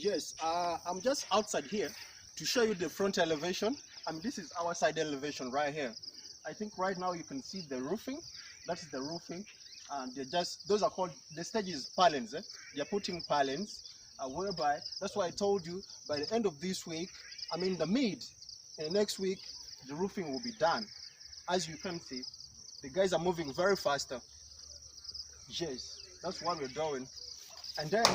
Yes, I'm just outside here to show you the front elevation. This is our side elevation right here. I think right now you can see the roofing. That's the roofing. And those are called, the stage is pallets. They're putting pallets, whereby, that's why I told you, by the end of this week, next week, the roofing will be done. As you can see, the guys are moving very faster. Yes, that's what we're doing. And then,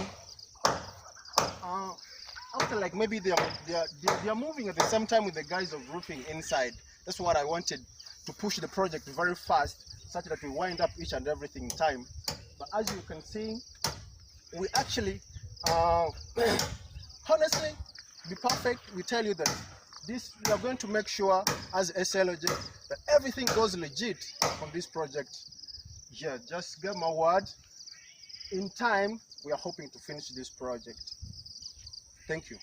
after like maybe they are moving at the same time with the guys of roofing inside. That's what I wanted, to push the project very fast, such that we wind up each and everything in time. But as you can see, we actually, honestly, be perfect. We tell you that we are going to make sure as SLOJ that everything goes legit on this project. Yeah, just get my word. In time, we are hoping to finish this project. Thank you.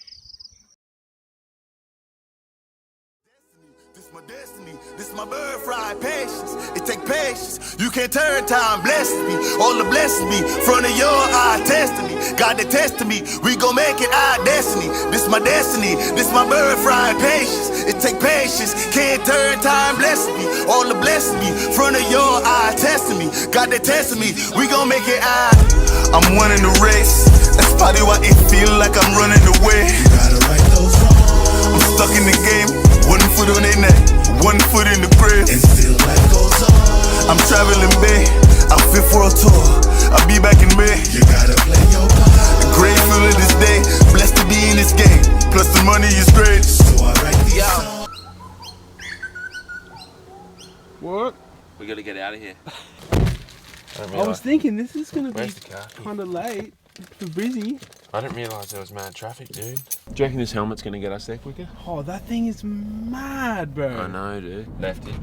This my destiny, this my birthright, patience. It take patience. You can't turn time, bless me. All the blessings me, front of your eye, testing me. God that testing me, we gon' make it our destiny. This my destiny, this my birthright, patience. It take patience, can't turn time, bless me. All the blessings me, front of your eye, testing me. God that testing me, we gon' make it our. I'm winning the race. That's probably why it feel like I'm running away. You gotta right those wrongs. I'm stuck in the game. One foot on their neck, one foot in the grave. And still life goes on. I'm traveling Bay, I'm fit for a tour. I'll be back in May. You gotta play your part. Grateful of this day, blessed to be in this game. Plus the money is great. So I write these songs. What? We gotta get out of here. I was thinking this is gonna be kind of late for Brizzy. I didn't realise there was mad traffic, dude. Do you reckon this helmet's gonna get us there quicker? Oh, that thing is mad, bro. I know, dude. Left it.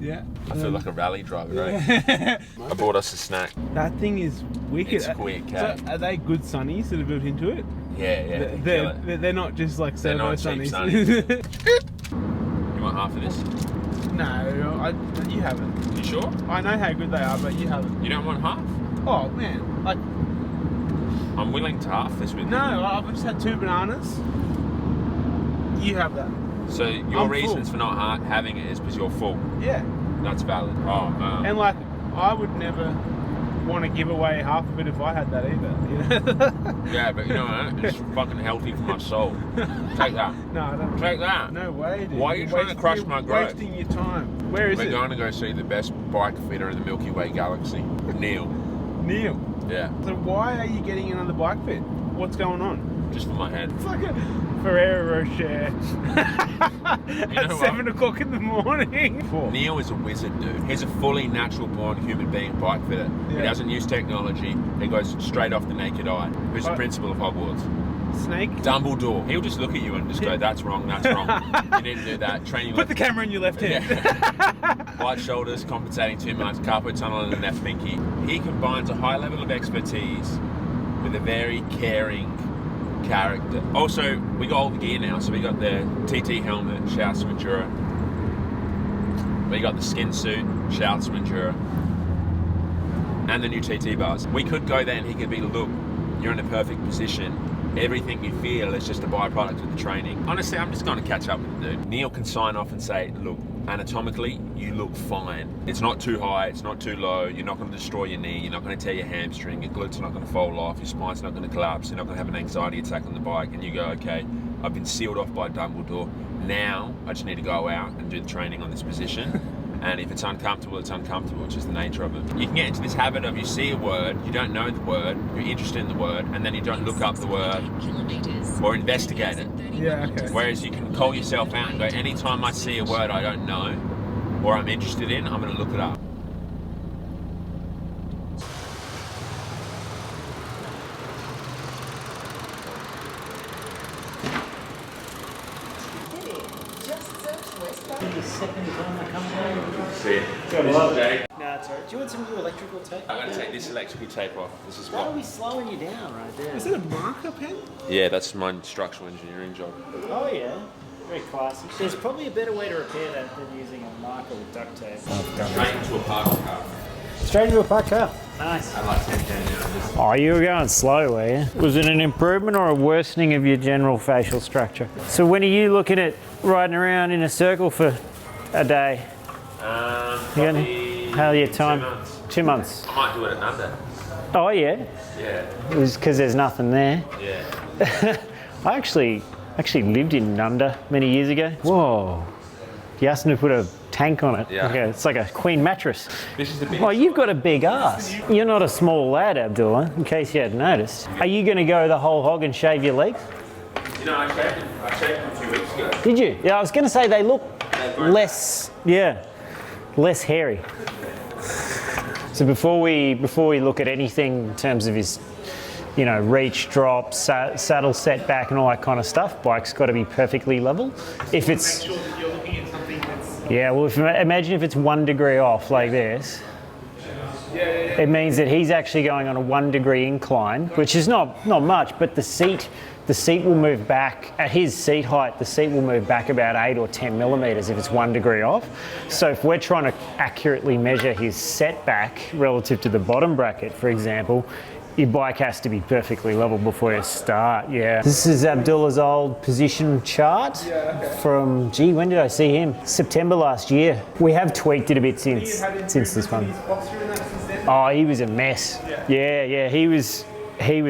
Yeah. I feel like a rally driver, right? I bought us a snack. That thing is wicked. It's quick, So are they good sunnies that are built into it? Yeah. They're not just like servo sunnies. You want half of this? No, you haven't. You sure? I know how good they are, but you haven't. You don't want half? Oh man, like. I'm willing to half this with you. No, I've just had 2 bananas. You have that. So your reasons for not having it is because you're full? Yeah. That's valid. Oh, and like, I would never want to give away half of it if I had that either. You know? Yeah, but you know what? It's fucking healthy for my soul. Take that. No, I don't. Take that. No way, dude. Why are you trying to crush my growth? Wasting your time. Where is it? We're going to go see the best bike fitter in the Milky Way galaxy, Neill. Neill? Yeah. So why are you getting another bike fit? What's going on? Just for my head. It's like a Ferrero Rocher. At 7 o'clock in the morning. Neill is a wizard, dude. He's a fully natural born human being bike fitter. Yeah. He doesn't use technology. He goes straight off the naked eye. Who's the principal of Hogwarts? Snake? Dumbledore. He'll just look at you and just go, that's wrong, that's wrong. You need to do that. Training. Put the camera in your left hand. Yeah. White shoulders, compensating too much, carpal tunnel in the left pinky. He combines a high level of expertise with a very caring character. Also, we got all the gear now, so we got the TT helmet, shouts to Endura. We got the skin suit, shouts to Endura. And the new TT bars. We could go there and he could be, look, you're in a perfect position. Everything you feel is just a byproduct of the training. Honestly, I'm just going to catch up with the dude. Neill can sign off and say, look, anatomically, you look fine. It's not too high, it's not too low. You're not going to destroy your knee. You're not going to tear your hamstring. Your glutes are not going to fall off. Your spine's not going to collapse. You're not going to have an anxiety attack on the bike. And you go, okay, I've been sealed off by Dumbledore. Now, I just need to go out and do the training on this position. And if it's uncomfortable, it's uncomfortable, which is the nature of it. You can get into this habit of you see a word, you don't know the word, you're interested in the word, and then you don't look up the word or investigate it. Yeah, okay. Whereas you can call yourself out and go, anytime I see a word I don't know or I'm interested in, I'm going to look it up. See it. No, it's alright. Do you want some new electrical tape? I'm going to take this electrical tape off. This is Why what. are we slowing you down right there? Is it a marker pen? Yeah, that's my structural engineering job. Oh yeah, very classy. There's probably a better way to repair that than using a marker with duct tape. Straight into a parked car. Straight into a parked car. Nice. I like 10K now. Oh, you were going slow, were you? Was it an improvement or a worsening of your general facial structure? So when are you looking at riding around in a circle for a day? Probably How are your time? 2 months. 2 months. I might do it at Nunda. Oh yeah. Yeah. It was because there's nothing there. Yeah. I actually lived in Nunda many years ago. Whoa. You asked me to put a tank on it. Yeah. Okay, it's like a queen mattress. This is the big. Well, you've got a big ass. You're not a small lad, Abdullah, in case you hadn't noticed. Are you going to go the whole hog and shave your legs? You know, I shaved them a few weeks ago. Did you? Yeah, I was going to say they look grown less hairy. So before we look at anything in terms of his, you know, reach, drop, saddle setback and all that kind of stuff, bike's got to be perfectly level. If it's, Make sure that you're looking at something that's... yeah, well, imagine if it's 1 degree off like this. It means that he's actually going on a 1 degree incline, which is not much, but the seat will move back at his seat height. The seat will move back about 8 or 10 millimeters if it's 1 degree off. So if we're trying to accurately measure his setback relative to the bottom bracket, for example, your bike has to be perfectly level before you start. Yeah. This is Abdullah's old position chart from, gee, when did I see him? September last year. We have tweaked it a bit since this one. Oh, he was a mess. Yeah. He was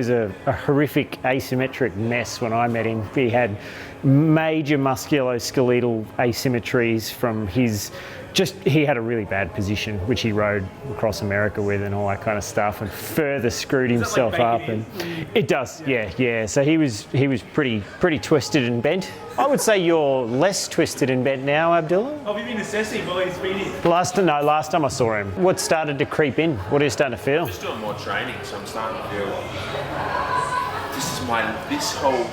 a horrific asymmetric mess when I met him. He had major musculoskeletal asymmetries from his, he had a really bad position, which he rode across America with and all that kind of stuff, and further screwed himself up. And it does, yeah. So he was pretty twisted and bent. I would say you're less twisted and bent now, Abdullah. Have you been assessing while he's been here? Last time I saw him. What started to creep in? What are you starting to feel? Just doing more training, so I'm starting to feel this whole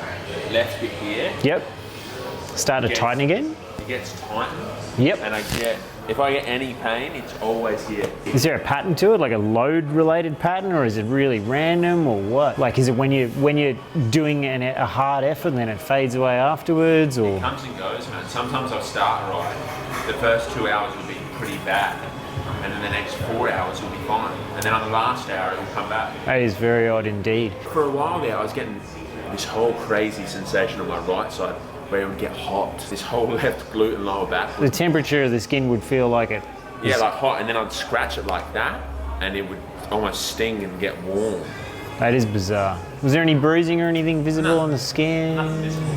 left bit here. Yep. Started to tighten again? It gets tightened. Yep. And if I get any pain, it's always here. Is there a pattern to it, like a load-related pattern, or is it really random, or what? Like, is it when you're doing a hard effort and then it fades away afterwards, or? It comes and goes, man. Sometimes I'll start right. The first 2 hours will be pretty bad, and then the next 4 hours will be fine, and then on the last hour it will come back. That is very odd indeed. For a while there, I was getting this whole crazy sensation on my right side, where it would get hot. This whole left glute and lower back. The temperature of the skin would feel like it. Yeah, like hot, and then I'd scratch it like that, and it would almost sting and get warm. That is bizarre. Was there any bruising or anything visible on the skin? Nothing visible.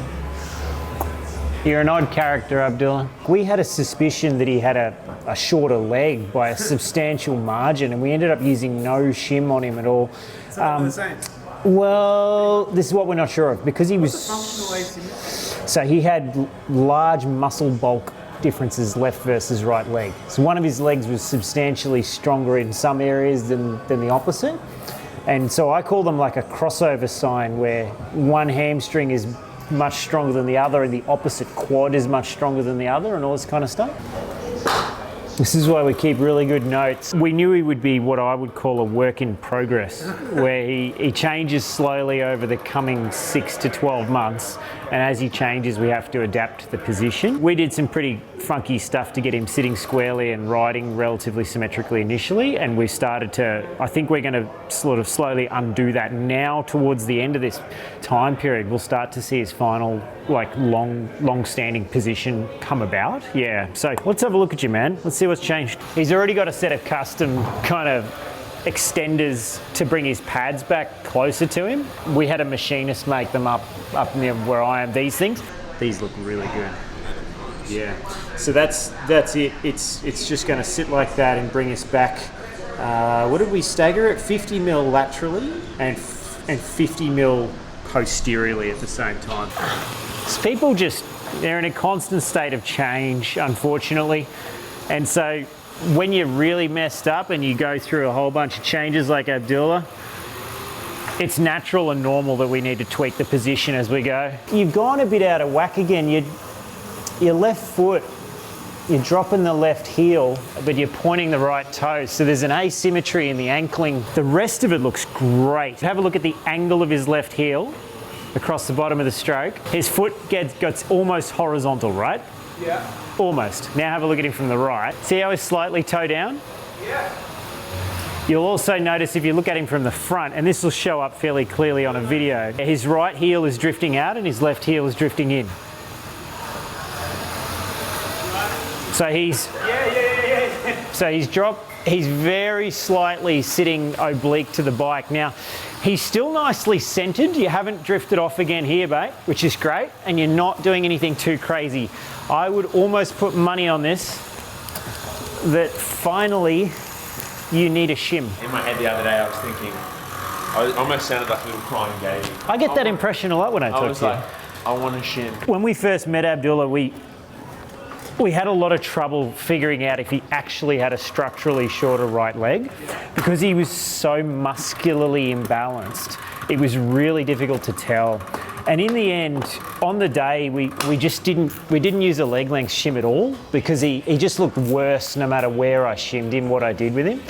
You're an odd character, Abdullah. We had a suspicion that he had a shorter leg by a substantial margin, and we ended up using no shim on him at all. Is that what we're saying? Well, this is what we're not sure of, because he was... Functional asymmetry. So he had large muscle bulk differences left versus right leg. So one of his legs was substantially stronger in some areas than the opposite. And so I call them like a crossover sign, where one hamstring is much stronger than the other and the opposite quad is much stronger than the other, and all this kind of stuff. This is why we keep really good notes. We knew he would be what I would call a work in progress, where he changes slowly over the coming 6 to 12 months, and as he changes we have to adapt the position. We did some pretty funky stuff to get him sitting squarely and riding relatively symmetrically initially, and we started to, I think we're going to sort of slowly undo that now. Towards the end of this time period we'll start to see his final like long-standing position come about. Yeah, so let's have a look at you, man. Let's see what's changed. He's already got a set of custom kind of extenders to bring his pads back closer to him. We had a machinist make them up near where I am. These things, these look really good. Yeah, so that's it. It's just going to sit like that and bring us back. What did we stagger it? 50 mil laterally and 50 mil posteriorly at the same time. So people they're in a constant state of change, unfortunately, and so when you're really messed up and you go through a whole bunch of changes like Abdullah, it's natural and normal that we need to tweak the position as we go. You've gone a bit out of whack again. Your left foot, you're dropping the left heel, but you're pointing the right toe. So there's an asymmetry in the ankling. The rest of it looks great. Have a look at the angle of his left heel across the bottom of the stroke. His foot gets almost horizontal, right? Yeah. Almost. Now have a look at him from the right. See how he's slightly toe down? Yeah. You'll also notice if you look at him from the front, and this will show up fairly clearly on a video, his right heel is drifting out and his left heel is drifting in. So he's very slightly sitting oblique to the bike. Now, he's still nicely centered. You haven't drifted off again here, mate, which is great, and you're not doing anything too crazy. I would almost put money on this that finally you need a shim. In my head the other day, I was thinking, I almost sounded like a little crying baby. I get that impression a lot when I talk to you. I want a shim. When we first met Abdullah, we had a lot of trouble figuring out if he actually had a structurally shorter right leg because he was so muscularly imbalanced. It was really difficult to tell. And in the end, on the day, we didn't use a leg length shim at all because he just looked worse no matter where I shimmed him, what I did with him.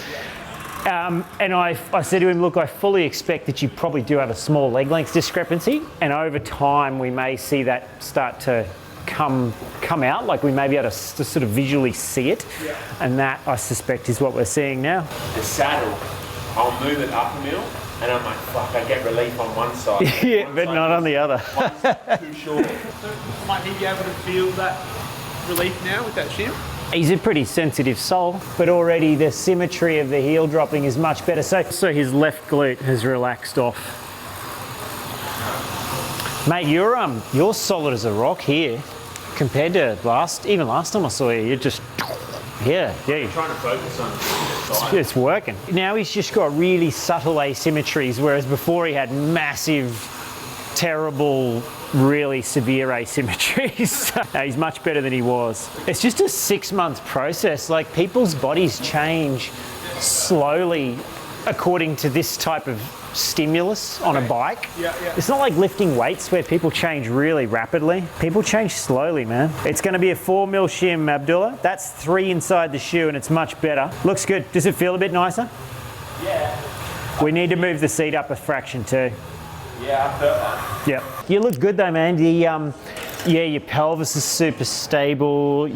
And I said to him, look, I fully expect that you probably do have a small leg length discrepancy, and over time we may see that start to come out, like we may be able to sort of visually see it, and that I suspect is what we're seeing now. The saddle, I'll move it up a mil, and I'm like, fuck, I get relief on one side. Yeah, but not on the other. One's too short. So might he be able to feel that relief now with that shim? He's a pretty sensitive sole, but already the symmetry of the heel dropping is much better. So his left glute has relaxed off. Mate, you're solid as a rock here compared to last time I saw you. You're just, yeah. I'm trying to focus on the side. It's working. Now he's just got really subtle asymmetries, whereas before he had massive, terrible, really severe asymmetries. No, he's much better than he was. It's just a 6-month process. Like, people's bodies change slowly according to this type of stimulus on a bike. Yeah. It's not like lifting weights where people change really rapidly. People change slowly, man. It's going to be a 4 mil shim, Abdullah. That's 3 inside the shoe and it's much better. Looks good. Does it feel a bit nicer? Yeah. We need to move the seat up a fraction too. Yeah, I felt that. Yeah. You look good though, man. Your pelvis is super stable.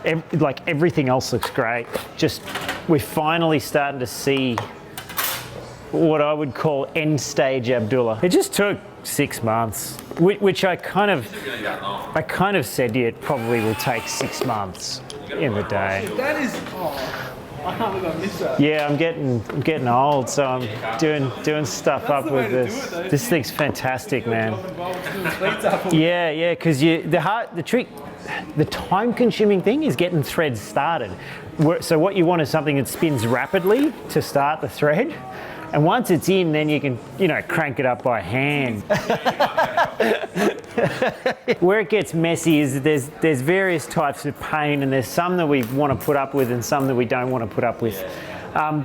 Everything else looks great. Just, we're finally starting to see what I would call end stage Abdullah. It just took 6 months, which I kind of said to you, it probably will take 6 months in the day. That is, I can't believe I missed that. Yeah, I'm getting old, so I'm doing stuff up with this. This thing's fantastic, man. Yeah, because the time-consuming thing is getting threads started. So what you want is something that spins rapidly to start the thread. And once it's in, then you can, crank it up by hand. Where it gets messy is there's various types of pain, and there's some that we want to put up with and some that we don't want to put up with.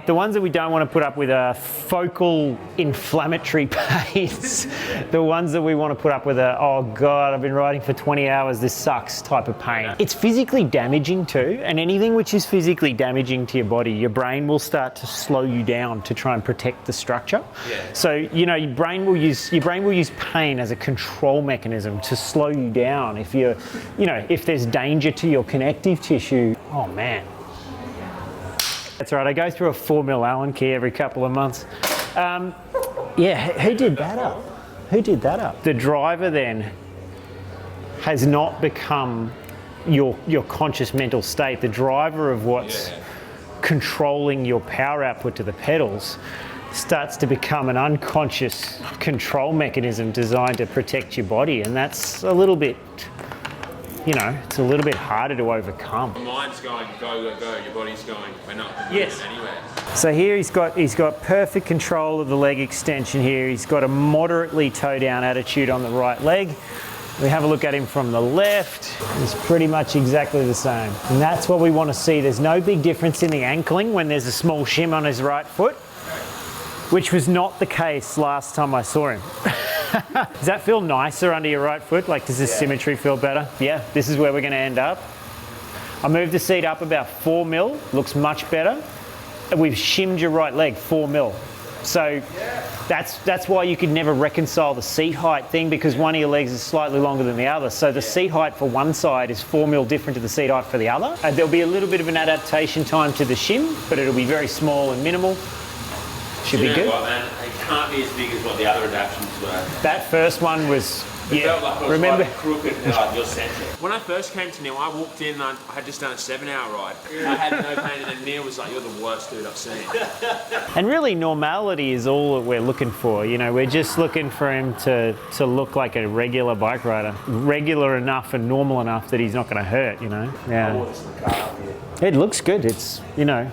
The ones that we don't want to put up with are focal inflammatory pains. The ones that we want to put up with are, oh God, I've been riding for 20 hours, this sucks type of pain. It's physically damaging too, and anything which is physically damaging to your body, your brain will start to slow you down to try and protect the structure. Yeah. So, your brain will use pain as a control mechanism to slow you down. If if there's danger to your connective tissue, oh man. That's right, I go through a 4 mil Allen key every couple of months. Who did that up? The driver then has not become your conscious mental state. The driver of what's controlling your power output to the pedals starts to become an unconscious control mechanism designed to protect your body, and that's a little bit, it's a little bit harder to overcome. Your mind's going, go, your body's going, we're not moving anywhere. So here he's got perfect control of the leg extension here. He's got a moderately toe down attitude on the right leg. We have a look at him from the left. He's pretty much exactly the same. And that's what we want to see. There's no big difference in the ankling when there's a small shim on his right foot, which was not the case last time I saw him. Does that feel nicer under your right foot? Like, does this symmetry feel better? Yeah, this is where we're going to end up. I moved the seat up about 4 mil, looks much better. We've shimmed your right leg 4 mil. So that's why you could never reconcile the seat height thing, because one of your legs is slightly longer than the other. So the seat height for one side is 4 mil different to the seat height for the other. There'll be a little bit of an adaptation time to the shim, but it'll be very small and minimal. Should be good. What, man? It can't be as big as what the other adaptations were. That first one was, Felt like it was remember? like crooked, like your centre. When I first came to Neill, I walked in and I had just done a 7-hour ride. I had no pain, and then Neill was like, "You're the worst dude I've seen." And really, normality is all that we're looking for. You know, we're just looking for him to look like a regular bike rider, regular enough and normal enough that he's not going to hurt. You know, yeah. It looks good. It's, you know.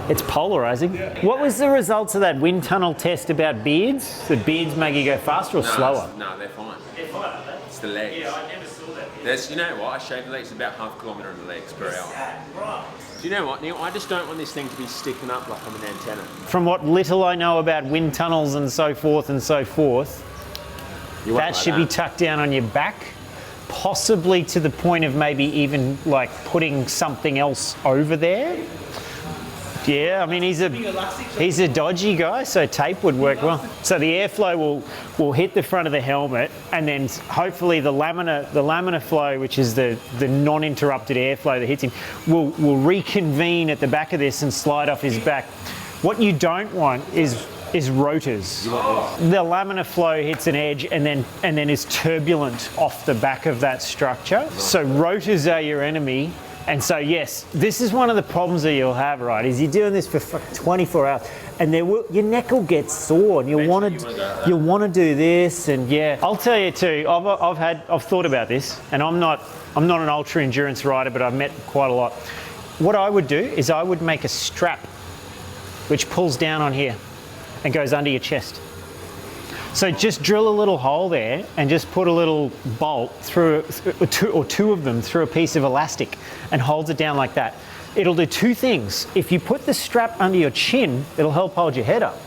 It's polarizing. What was the results of that wind tunnel test about beards? Did beards make you go faster or slower? No, they're fine. They're fine, aren't they? It's the legs. Yeah, I never saw that. There's, you know what? I shave the legs about half a kilometre in the legs per hour. Right. Do you know what, Neill? I just don't want this thing to be sticking up like I'm an antenna. From what little I know about wind tunnels and so forth, that should be tucked down on your back, possibly to the point of maybe even like putting something else over there. Yeah, I mean, he's a dodgy guy, so tape would work well. So the airflow will hit the front of the helmet, and then hopefully the laminar flow, which is the non-interrupted airflow that hits him, will reconvene at the back of this and slide off his back. What you don't want is rotors. The laminar flow hits an edge and then is turbulent off the back of that structure. So rotors are your enemy. And so, yes, this is one of the problems that you'll have, right, is you're doing this for 24 hours and your neck will get sore and you'll want to do this, and yeah. I'll tell you too, I've thought about this, and I'm not an ultra endurance rider, but I've met quite a lot. What I would do is I would make a strap which pulls down on here and goes under your chest. So just drill a little hole there and just put a little bolt through, or two of them through a piece of elastic, and holds it down like that. It'll do two things. If you put the strap under your chin, it'll help hold your head up.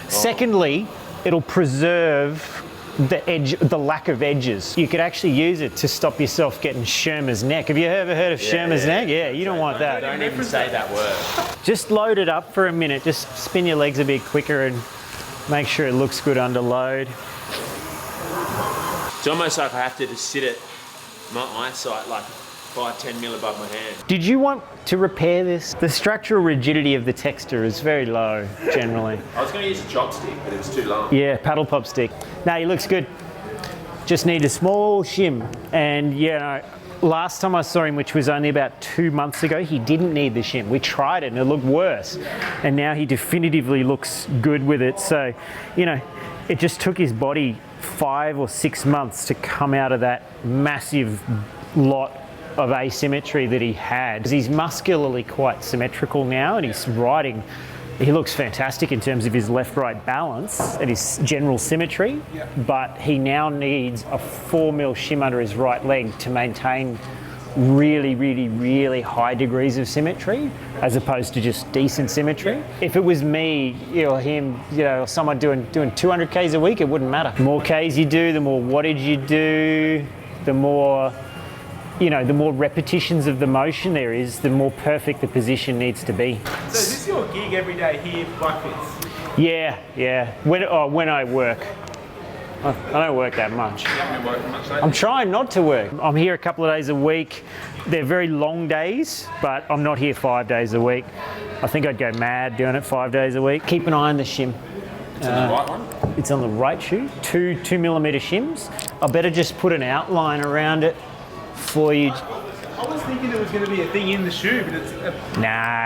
Secondly, it'll preserve the lack of edges. You could actually use it to stop yourself getting Schirmer's neck. Have you ever heard of Schirmer's neck? Yeah, you don't want that. Don't even say that word. Just load it up for a minute. Just spin your legs a bit quicker and make sure it looks good under load. It's almost like I have to just sit at my eyesight like 5-10 mil above my hand. Did you want to repair this? The structural rigidity of the texture is very low, generally. I was going to use a chopstick, but it was too long. Yeah, paddle pop stick. No, he looks good. Just need a small shim. And yeah, last time I saw him, which was only about 2 months ago, he didn't need the shim. We tried it and it looked worse. And now he definitively looks good with it. So, you know, it just took his body 5 or 6 months to come out of that massive lot of asymmetry that he had. He's muscularly quite symmetrical now, and he's riding. He looks fantastic in terms of his left-right balance and his general symmetry, but he now needs a 4 mil shim under his right leg to maintain really, really, really high degrees of symmetry, as opposed to just decent symmetry. If it was me, or him, or someone doing 200 Ks a week, it wouldn't matter. The more Ks you do, the more wattage you do, the more repetitions of the motion there is, the more perfect the position needs to be. So is this your gig every day here, Bike Fits? Yeah. When I work. I don't work that much. You haven't been working much lately? I'm trying not to work. I'm here a couple of days a week. They're very long days, but I'm not here 5 days a week. I think I'd go mad doing it 5 days a week. Keep an eye on the shim. It's on the right one? It's on the right shoe. 2 millimeter shims. I better just put an outline around it for you. I was thinking there was going to be a thing in the shoe, but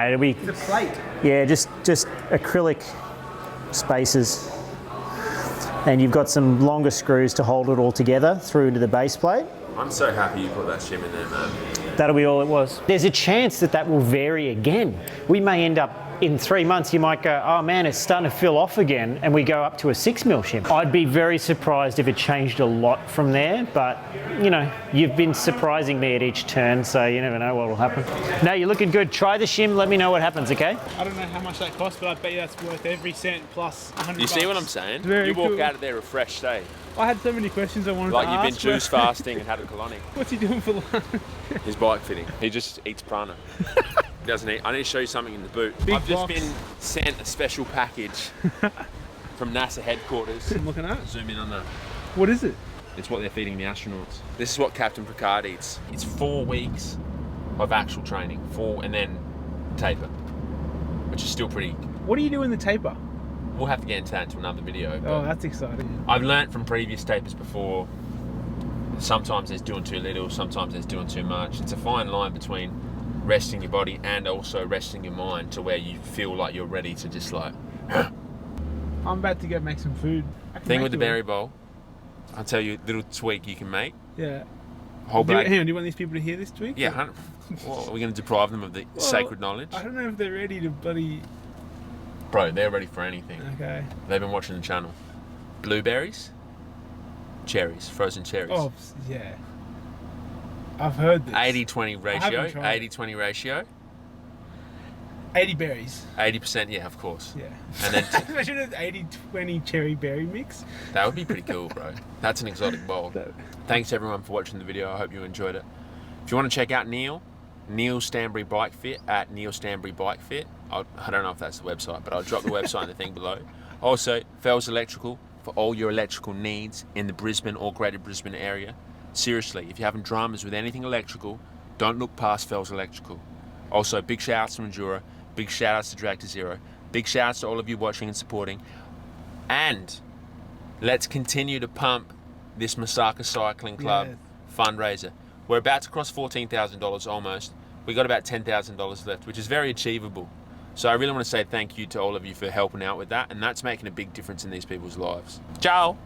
It'll be... it's a plate. Yeah, just acrylic spaces. And you've got some longer screws to hold it all together through into the base plate. I'm so happy you put that shim in there, man. That'll be all it was. There's a chance that will vary again. We may end up, in 3 months, you might go, oh man, it's starting to fill off again, and we go up to a 6 mil shim. I'd be very surprised if it changed a lot from there, but you've been surprising me at each turn, so you never know what will happen. No, you're looking good. Try the shim, let me know what happens, okay? I don't know how much that costs, but I bet you that's worth every cent plus 100 You see what I'm saying? Very you walk cool. out of there refreshed, eh? I had so many questions I wanted to ask. Like you've been juice fasting and had a colonic. What's he doing for lunch? He's bike fitting. He just eats prana. Doesn't eat. I need to show you something in the boot. Big I've just box. been sent a special package from NASA headquarters. I'm looking at. Zoom in on that. What is it? It's what they're feeding the astronauts. This is what Captain Picard eats. It's 4 weeks of actual training, and then taper, which is still pretty. What do you do in the taper? We'll have to get into that into another video. Oh, that's exciting. I've learnt from previous tapers before, sometimes there's doing too little, sometimes there's doing too much. It's a fine line between resting your body and also resting your mind to where you feel like you're ready to just like... I'm about to go make some food. Thing with the berry bowl, I'll tell you a little tweak you can make. Yeah. Whole bag. Hang on, do you want these people to hear this tweak? Yeah, well, are we going to deprive them of the sacred knowledge? I don't know if they're ready to bloody... Bro, they're ready for anything. Okay. They've been watching the channel. Blueberries, cherries, frozen cherries. Oh, yeah. I've heard this. 80-20 ratio. haven't tried. 80-20 ratio. 80 berries. 80%, yeah, of course. Yeah. And then Imagine an 80-20 cherry berry mix. that would be pretty cool, bro. That's an exotic bowl. Thanks everyone for watching the video. I hope you enjoyed it. If you want to check out Neill Stanbury Bike Fit at Neill Stanbury Bike Fit. I don't know if that's the website, but I'll drop the website in the thing below. Also, Fells Electrical for all your electrical needs in the Brisbane or Greater Brisbane area. Seriously, if you're having dramas with anything electrical, don't look past Fells Electrical. Also, big shout outs to Endura, big shout outs to Drag to Zero, big shout outs to all of you watching and supporting. And let's continue to pump this Masaka Cycling Club fundraiser. We're about to cross $14,000 almost. We got about $10,000 left, which is very achievable. So I really want to say thank you to all of you for helping out with that, and that's making a big difference in these people's lives. Ciao!